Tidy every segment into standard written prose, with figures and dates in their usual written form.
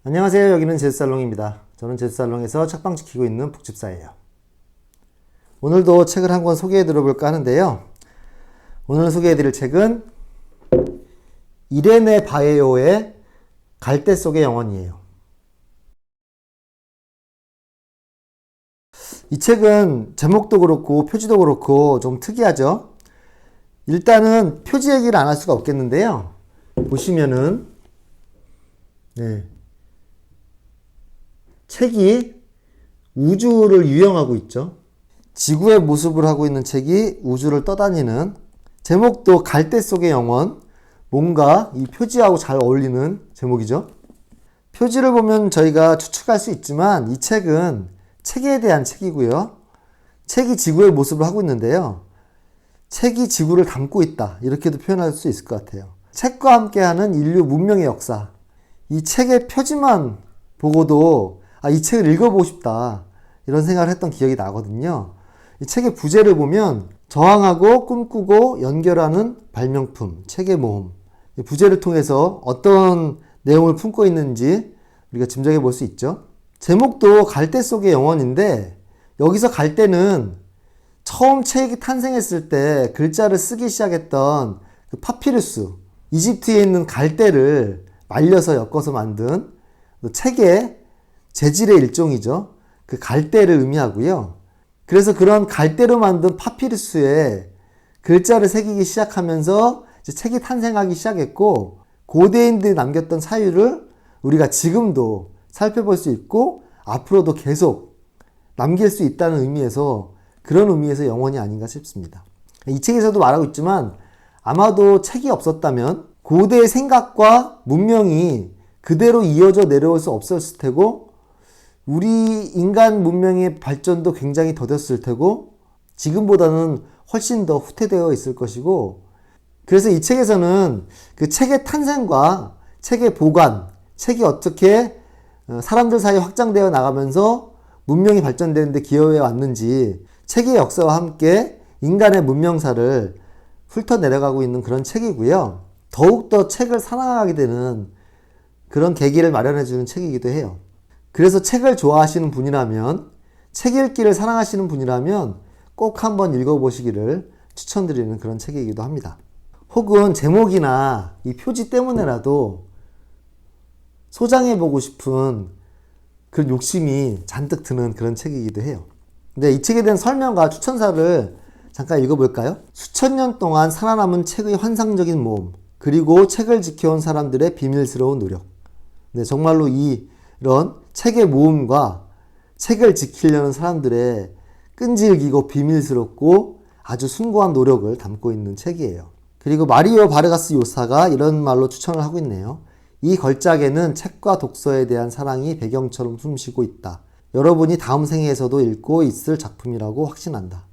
안녕하세요. 여기는 제주살롱입니다. 저는 제주살롱에서 책방 지키고 있는 북집사예요. 오늘도 책을 한 권 소개해 드려볼까 하는데요. 오늘 소개해 드릴 책은 이레네 바에요의 갈대 속의 영혼이에요. 이 책은 제목도 그렇고 표지도 그렇고 좀 특이하죠. 일단은 표지 얘기를 안 할 수가 없겠는데요. 보시면은 책이 우주를 유영하고 있죠. 지구의 모습을 하고 있는 책이 우주를 떠다니는, 제목도 갈대 속의 영혼, 뭔가 이 표지하고 잘 어울리는 제목이죠. 표지를 보면 저희가 추측할 수 있지만 이 책은 책에 대한 책이고요. 책이 지구의 모습을 하고 있는데요. 책이 지구를 담고 있다, 이렇게도 표현할 수 있을 것 같아요. 책과 함께하는 인류 문명의 역사. 이 책의 표지만 보고도 이 책을 읽어보고 싶다, 이런 생각을 했던 기억이 나거든요. 이 책의 부제를 보면 저항하고 꿈꾸고 연결하는 발명품, 책의 모험. 이 부제를 통해서 어떤 내용을 품고 있는지 우리가 짐작해 볼 수 있죠. 제목도 갈대 속의 영혼인데, 여기서 갈대는 처음 책이 탄생했을 때 글자를 쓰기 시작했던 그 파피루스, 이집트에 있는 갈대를 말려서 엮어서 만든 책의 재질의 일종이죠. 그 갈대를 의미하고요. 그래서 그런 갈대로 만든 파피루스에 글자를 새기기 시작하면서 이제 책이 탄생하기 시작했고, 고대인들이 남겼던 사유를 우리가 지금도 살펴볼 수 있고 앞으로도 계속 남길 수 있다는 의미에서, 그런 의미에서 영혼이 아닌가 싶습니다. 이 책에서도 말하고 있지만 아마도 책이 없었다면 고대의 생각과 문명이 그대로 이어져 내려올 수 없었을 테고, 우리 인간 문명의 발전도 굉장히 더뎠을 테고, 지금보다는 훨씬 더 후퇴되어 있을 것이고, 그래서 이 책에서는 그 책의 탄생과 책의 보관, 책이 어떻게 사람들 사이에 확장되어 나가면서 문명이 발전되는데 기여해 왔는지, 책의 역사와 함께 인간의 문명사를 훑어내려가고 있는 그런 책이고요. 더욱더 책을 사랑하게 되는 그런 계기를 마련해주는 책이기도 해요. 그래서 책을 좋아하시는 분이라면, 책 읽기를 사랑하시는 분이라면 꼭 한번 읽어보시기를 추천드리는 그런 책이기도 합니다. 혹은 제목이나 이 표지 때문에라도 소장해보고 싶은 그런 욕심이 잔뜩 드는 그런 책이기도 해요. 근데 이 책에 대한 설명과 추천사를 잠깐 읽어볼까요? 수천 년 동안 살아남은 책의 환상적인 모험, 그리고 책을 지켜온 사람들의 비밀스러운 노력. 네, 정말로 이런 책의 모험과 책을 지키려는 사람들의 끈질기고 비밀스럽고 아주 숭고한 노력을 담고 있는 책이에요. 그리고 마리오 바르가스 요사가 이런 말로 추천을 하고 있네요. 이 걸작에는 책과 독서에 대한 사랑이 배경처럼 숨쉬고 있다. 여러분이 다음 생에서도 읽고 있을 작품이라고 확신한다.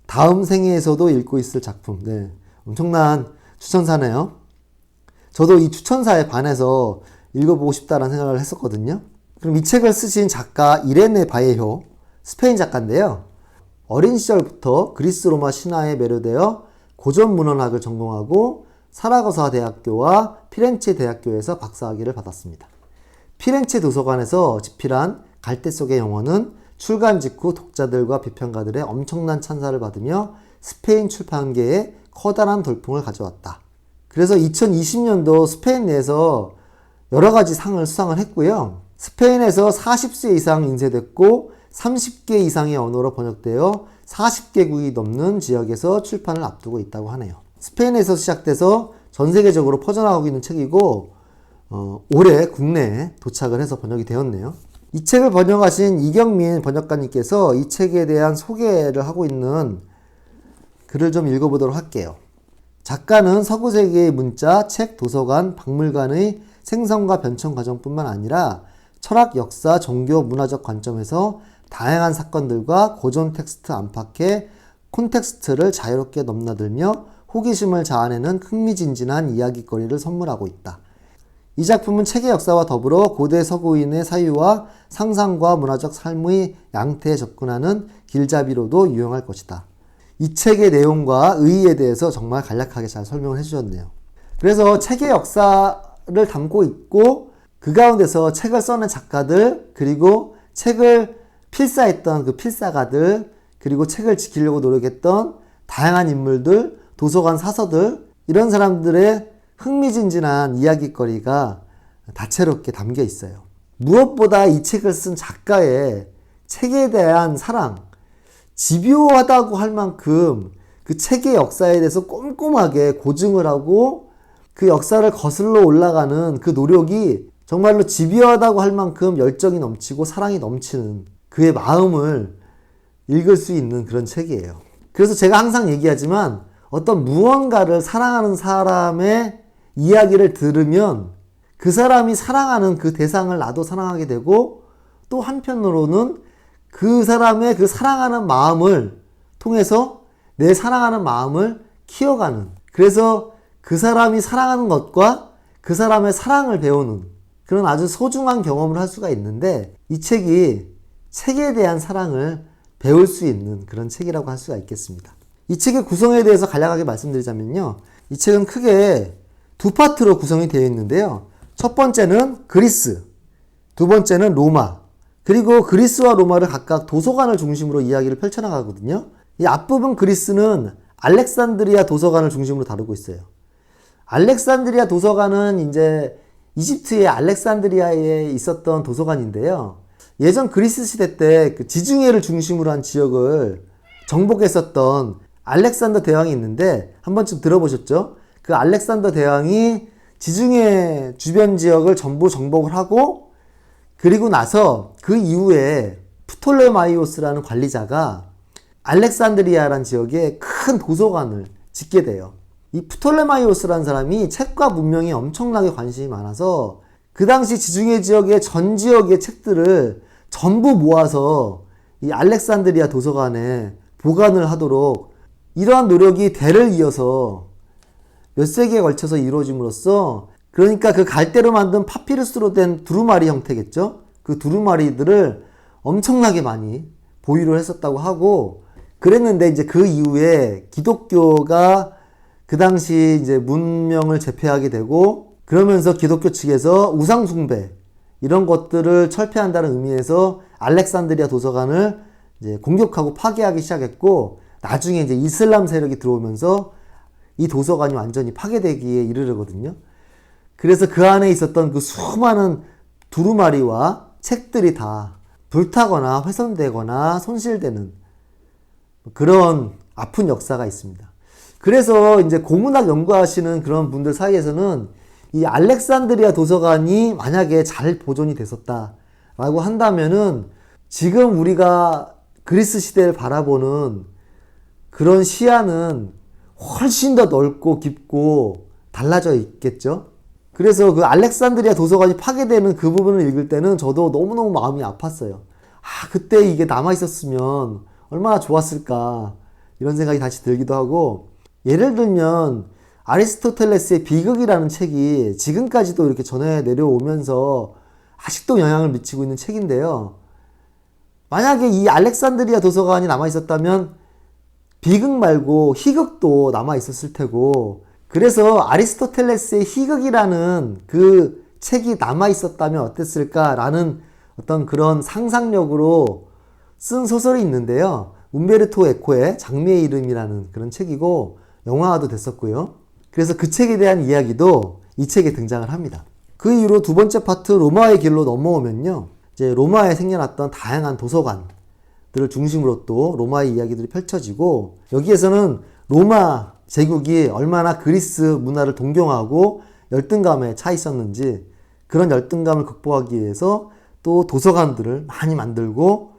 다음 생에서도 읽고 있을 작품. 네, 엄청난 추천사네요. 저도 이 추천사에 반해서 읽어보고 싶다는 생각을 했었거든요. 그럼 이 책을 쓰신 작가 이레네 바에요, 스페인 작가인데요. 어린 시절부터 그리스 로마 신화에 매료되어 고전문헌학을 전공하고 사라고사 대학교와 피렌체 대학교에서 박사학위를 받았습니다. 피렌체 도서관에서 집필한 갈대 속의 영혼은 출간 직후 독자들과 비평가들의 엄청난 찬사를 받으며 스페인 출판계에 커다란 돌풍을 가져왔다. 그래서 2020년도 스페인 내에서 여러 가지 상을 수상을 했고요. 스페인에서 40세 이상 인쇄됐고 30개 이상의 언어로 번역되어 40개국이 넘는 지역에서 출판을 앞두고 있다고 하네요. 스페인에서 시작돼서 전 세계적으로 퍼져나가고 있는 책이고, 올해 국내에 도착을 해서 번역이 되었네요. 이 책을 번역하신 이경민 번역가님께서 이 책에 대한 소개를 하고 있는 글을 좀 읽어보도록 할게요. 작가는 서구세계의 문자, 책, 도서관, 박물관의 생성과 변천 과정뿐만 아니라 철학, 역사, 종교, 문화적 관점에서 다양한 사건들과 고전 텍스트 안팎의 콘텍스트를 자유롭게 넘나들며 호기심을 자아내는 흥미진진한 이야기거리를 선물하고 있다. 이 작품은 책의 역사와 더불어 고대 서구인의 사유와 상상과 문화적 삶의 양태에 접근하는 길잡이로도 유용할 것이다. 이 책의 내용과 의의에 대해서 정말 간략하게 잘 설명을 해주셨네요. 그래서 책의 역사를 담고 있고 그 가운데서 책을 써낸 작가들, 그리고 책을 필사했던 그 필사가들, 그리고 책을 지키려고 노력했던 다양한 인물들, 도서관 사서들, 이런 사람들의 흥미진진한 이야깃거리가 다채롭게 담겨 있어요. 무엇보다 이 책을 쓴 작가의 책에 대한 사랑, 집요하다고 할 만큼 그 책의 역사에 대해서 꼼꼼하게 고증을 하고 그 역사를 거슬러 올라가는 그 노력이 정말로 집요하다고 할 만큼 열정이 넘치고 사랑이 넘치는 그의 마음을 읽을 수 있는 그런 책이에요. 그래서 제가 항상 얘기하지만 어떤 무언가를 사랑하는 사람의 이야기를 들으면 그 사람이 사랑하는 그 대상을 나도 사랑하게 되고, 또 한편으로는 그 사람의 그 사랑하는 마음을 통해서 내 사랑하는 마음을 키워가는, 그래서 그 사람이 사랑하는 것과 그 사람의 사랑을 배우는 그런 아주 소중한 경험을 할 수가 있는데, 이 책이 책에 대한 사랑을 배울 수 있는 그런 책이라고 할 수가 있겠습니다. 이 책의 구성에 대해서 간략하게 말씀드리자면요, 이 책은 크게 두 파트로 구성이 되어 있는데요. 첫 번째는 그리스, 두 번째는 로마, 그리고 그리스와 로마를 각각 도서관을 중심으로 이야기를 펼쳐나가거든요. 이 앞부분 그리스는 알렉산드리아 도서관을 중심으로 다루고 있어요. 알렉산드리아 도서관은 이제 이집트의 알렉산드리아에 있었던 도서관인데요. 예전 그리스 시대 때 그 지중해를 중심으로 한 지역을 정복했었던 알렉산더 대왕이 있는데, 한 번쯤 들어보셨죠? 그 알렉산더 대왕이 지중해 주변 지역을 전부 정복을 하고, 그리고 나서 그 이후에 프톨레마이오스라는 관리자가 알렉산드리아라는 지역에 큰 도서관을 짓게 돼요. 이 프톨레마이오스라는 사람이 책과 문명에 엄청나게 관심이 많아서 그 당시 지중해 지역의 전 지역의 책들을 전부 모아서 이 알렉산드리아 도서관에 보관을 하도록, 이러한 노력이 대를 이어서 몇 세기에 걸쳐서 이루어짐으로써, 그러니까 그 갈대로 만든 파피루스로 된 두루마리 형태겠죠? 그 두루마리들을 엄청나게 많이 보유를 했었다고 하고, 그랬는데 이제 그 이후에 기독교가 그 당시 이제 문명을 제패하게 되고, 그러면서 기독교 측에서 우상숭배 이런 것들을 철폐한다는 의미에서 알렉산드리아 도서관을 이제 공격하고 파괴하기 시작했고, 나중에 이제 이슬람 세력이 들어오면서 이 도서관이 완전히 파괴되기에 이르르거든요. 그래서 그 안에 있었던 그 수많은 두루마리와 책들이 다 불타거나 훼손되거나 손실되는 그런 아픈 역사가 있습니다. 그래서 이제 고문학 연구하시는 그런 분들 사이에서는 이 알렉산드리아 도서관이 만약에 잘 보존이 됐었다라고 한다면은 지금 우리가 그리스 시대를 바라보는 그런 시야는 훨씬 더 넓고 깊고 달라져 있겠죠. 그래서 그 알렉산드리아 도서관이 파괴되는 그 부분을 읽을 때는 저도 너무너무 마음이 아팠어요. 그때 이게 남아있었으면 얼마나 좋았을까, 이런 생각이 다시 들기도 하고, 예를 들면 아리스토텔레스의 비극이라는 책이 지금까지도 이렇게 전해 내려오면서 아직도 영향을 미치고 있는 책인데요. 만약에 이 알렉산드리아 도서관이 남아있었다면 비극 말고 희극도 남아있었을 테고, 그래서 아리스토텔레스의 희극이라는 그 책이 남아있었다면 어땠을까라는 어떤 그런 상상력으로 쓴 소설이 있는데요. 움베르토 에코의 장미의 이름이라는 그런 책이고 영화화도 됐었고요. 그래서 그 책에 대한 이야기도 이 책에 등장을 합니다. 그 이후로 두 번째 파트 로마의 길로 넘어오면요, 이제 로마에 생겨났던 다양한 도서관들을 중심으로 또 로마의 이야기들이 펼쳐지고, 여기에서는 로마 제국이 얼마나 그리스 문화를 동경하고 열등감에 차 있었는지, 그런 열등감을 극복하기 위해서 또 도서관들을 많이 만들고,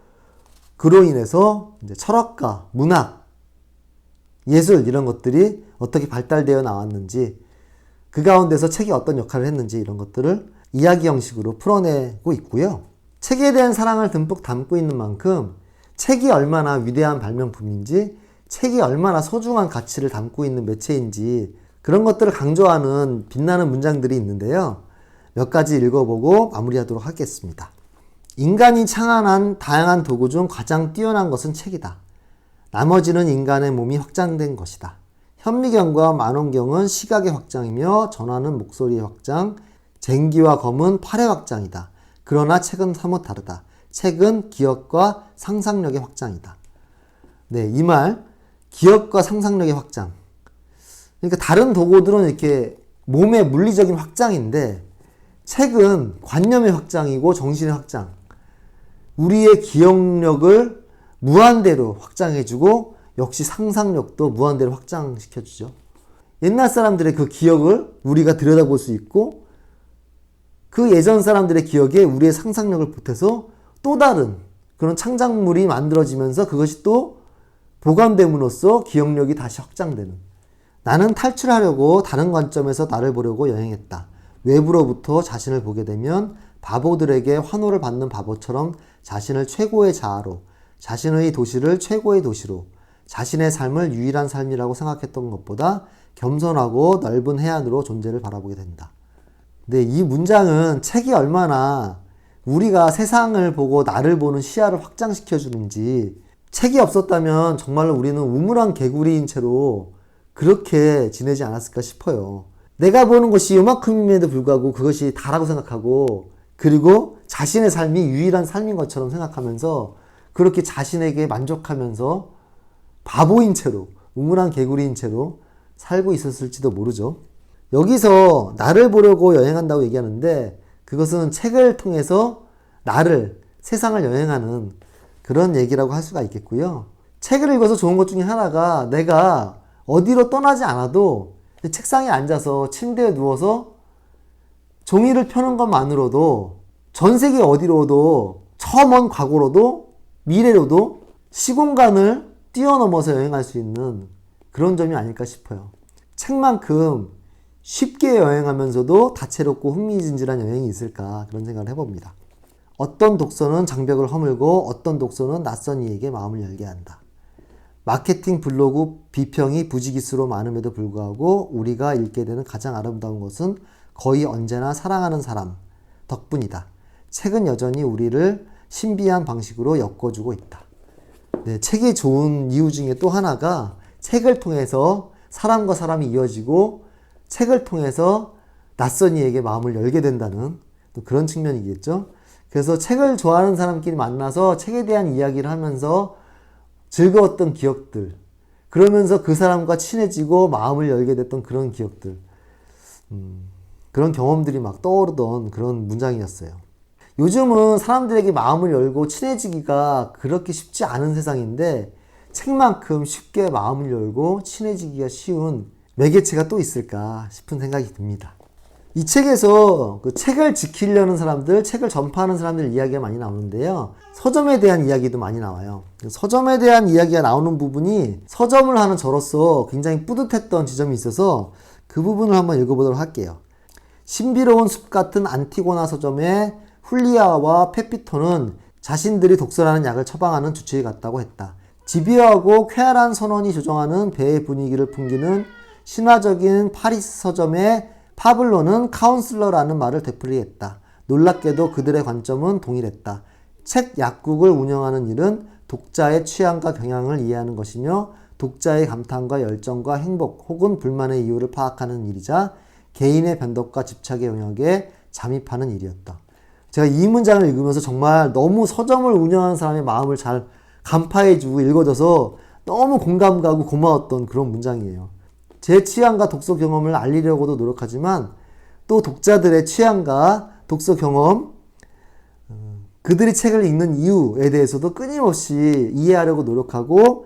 그로 인해서 이제 철학과 문학, 예술 이런 것들이 어떻게 발달되어 나왔는지, 그 가운데서 책이 어떤 역할을 했는지 이런 것들을 이야기 형식으로 풀어내고 있고요. 책에 대한 사랑을 듬뿍 담고 있는 만큼 책이 얼마나 위대한 발명품인지, 책이 얼마나 소중한 가치를 담고 있는 매체인지, 그런 것들을 강조하는 빛나는 문장들이 있는데요. 몇 가지 읽어보고 마무리하도록 하겠습니다. 인간이 창안한 다양한 도구 중 가장 뛰어난 것은 책이다. 나머지는 인간의 몸이 확장된 것이다. 현미경과 만원경은 시각의 확장이며 전화는 목소리의 확장, 쟁기와 검은 팔의 확장이다. 그러나 책은 사뭇 다르다. 책은 기억과 상상력의 확장이다. 네, 이 말, 기억과 상상력의 확장. 그러니까 다른 도구들은 이렇게 몸의 물리적인 확장인데 책은 관념의 확장이고 정신의 확장. 우리의 기억력을 무한대로 확장해주고 역시 상상력도 무한대로 확장시켜주죠. 옛날 사람들의 그 기억을 우리가 들여다볼 수 있고 그 예전 사람들의 기억에 우리의 상상력을 보태서 또 다른 그런 창작물이 만들어지면서 그것이 또 보관됨으로써 기억력이 다시 확장되는. 나는 탈출하려고 다른 관점에서 나를 보려고 여행했다. 외부로부터 자신을 보게 되면 바보들에게 환호를 받는 바보처럼 자신을 최고의 자아로, 자신의 도시를 최고의 도시로, 자신의 삶을 유일한 삶이라고 생각했던 것보다 겸손하고 넓은 해안으로 존재를 바라보게 된다. 네, 이 문장은 책이 얼마나 우리가 세상을 보고 나를 보는 시야를 확장시켜 주는지, 책이 없었다면 정말로 우리는 우물안 개구리인 채로 그렇게 지내지 않았을까 싶어요. 내가 보는 것이 요만큼임에도 불구하고 그것이 다라고 생각하고, 그리고 자신의 삶이 유일한 삶인 것처럼 생각하면서 그렇게 자신에게 만족하면서 바보인 채로, 우물안 개구리인 채로 살고 있었을지도 모르죠. 여기서 나를 보려고 여행한다고 얘기하는데 그것은 책을 통해서 나를, 세상을 여행하는 그런 얘기라고 할 수가 있겠고요. 책을 읽어서 좋은 것 중에 하나가 내가 어디로 떠나지 않아도 책상에 앉아서 침대에 누워서 종이를 펴는 것만으로도 전 세계 어디로도 저 먼 과거로도 미래로도 시공간을 뛰어넘어서 여행할 수 있는 그런 점이 아닐까 싶어요. 책만큼 쉽게 여행하면서도 다채롭고 흥미진진한 여행이 있을까 그런 생각을 해봅니다. 어떤 독서는 장벽을 허물고 어떤 독서는 낯선 이에게 마음을 열게 한다. 마케팅 블로그 비평이 부지기수로 많음에도 불구하고 우리가 읽게 되는 가장 아름다운 것은 거의 언제나 사랑하는 사람 덕분이다. 책은 여전히 우리를 신비한 방식으로 엮어주고 있다. 네, 책이 좋은 이유 중에 또 하나가 책을 통해서 사람과 사람이 이어지고 책을 통해서 낯선 이에게 마음을 열게 된다는 또 그런 측면이겠죠. 그래서 책을 좋아하는 사람끼리 만나서 책에 대한 이야기를 하면서 즐거웠던 기억들, 그러면서 그 사람과 친해지고 마음을 열게 됐던 그런 기억들, 그런 경험들이 막 떠오르던 그런 문장이었어요. 요즘은 사람들에게 마음을 열고 친해지기가 그렇게 쉽지 않은 세상인데 책만큼 쉽게 마음을 열고 친해지기가 쉬운 매개체가 또 있을까 싶은 생각이 듭니다. 이 책에서 그 책을 지키려는 사람들, 책을 전파하는 사람들 이야기가 많이 나오는데요. 서점에 대한 이야기도 많이 나와요. 서점에 대한 이야기가 나오는 부분이 서점을 하는 저로서 굉장히 뿌듯했던 지점이 있어서 그 부분을 한번 읽어보도록 할게요. 신비로운 숲 같은 안티고나 서점의 훌리아와 페피토는 자신들이 독서라는 약을 처방하는 주치의 같다고 했다. 집요하고 쾌활한 선원이 조정하는 배의 분위기를 풍기는 신화적인 파리스 서점의 파블로는 카운슬러라는 말을 되풀이했다. 놀랍게도 그들의 관점은 동일했다. 책 약국을 운영하는 일은 독자의 취향과 경향을 이해하는 것이며 독자의 감탄과 열정과 행복 혹은 불만의 이유를 파악하는 일이자 개인의 변덕과 집착의 영역에 잠입하는 일이었다. 제가 이 문장을 읽으면서 정말 너무 서점을 운영하는 사람의 마음을 잘 간파해주고 읽어줘서 너무 공감 가고 고마웠던 그런 문장이에요. 제 취향과 독서 경험을 알리려고도 노력하지만 또 독자들의 취향과 독서 경험, 그들이 책을 읽는 이유에 대해서도 끊임없이 이해하려고 노력하고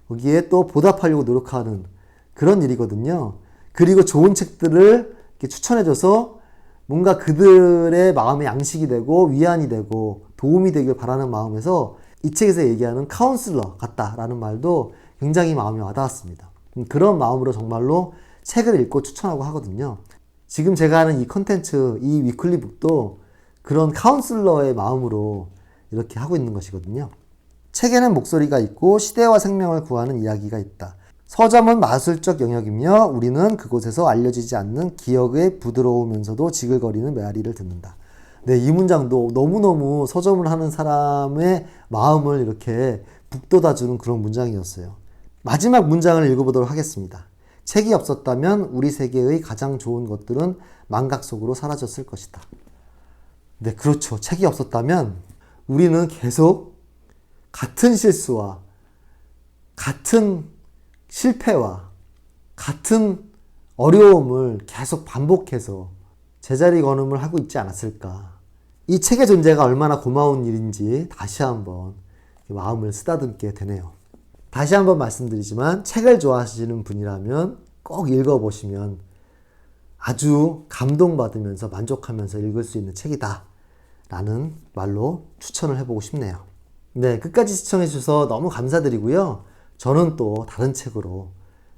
거기에 또 보답하려고 노력하는 그런 일이거든요. 그리고 좋은 책들을 이렇게 추천해줘서 뭔가 그들의 마음의 양식이 되고 위안이 되고 도움이 되길 바라는 마음에서 이 책에서 얘기하는 카운슬러 같다라는 말도 굉장히 마음에 와닿았습니다. 그런 마음으로 정말로 책을 읽고 추천하고 하거든요. 지금 제가 하는 이 컨텐츠, 이 위클리 북도 그런 카운슬러의 마음으로 이렇게 하고 있는 것이거든요. 책에는 목소리가 있고 시대와 생명을 구하는 이야기가 있다. 서점은 마술적 영역이며 우리는 그곳에서 알려지지 않는 기억의 부드러우면서도 지글거리는 메아리를 듣는다. 네, 이 문장도 너무너무 서점을 하는 사람의 마음을 이렇게 북돋아주는 그런 문장이었어요. 마지막 문장을 읽어보도록 하겠습니다. 책이 없었다면 우리 세계의 가장 좋은 것들은 망각 속으로 사라졌을 것이다. 네, 그렇죠. 책이 없었다면 우리는 계속 같은 실수와 같은 실패와 같은 어려움을 계속 반복해서 제자리 걸음을 하고 있지 않았을까. 이 책의 존재가 얼마나 고마운 일인지 다시 한번 마음을 쓰다듬게 되네요. 다시 한번 말씀드리지만 책을 좋아하시는 분이라면 꼭 읽어보시면 아주 감동받으면서 만족하면서 읽을 수 있는 책이다 라는 말로 추천을 해보고 싶네요. 네, 끝까지 시청해주셔서 너무 감사드리고요. 저는 또 다른 책으로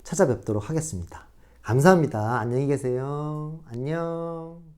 찾아뵙도록 하겠습니다. 감사합니다. 안녕히 계세요. 안녕.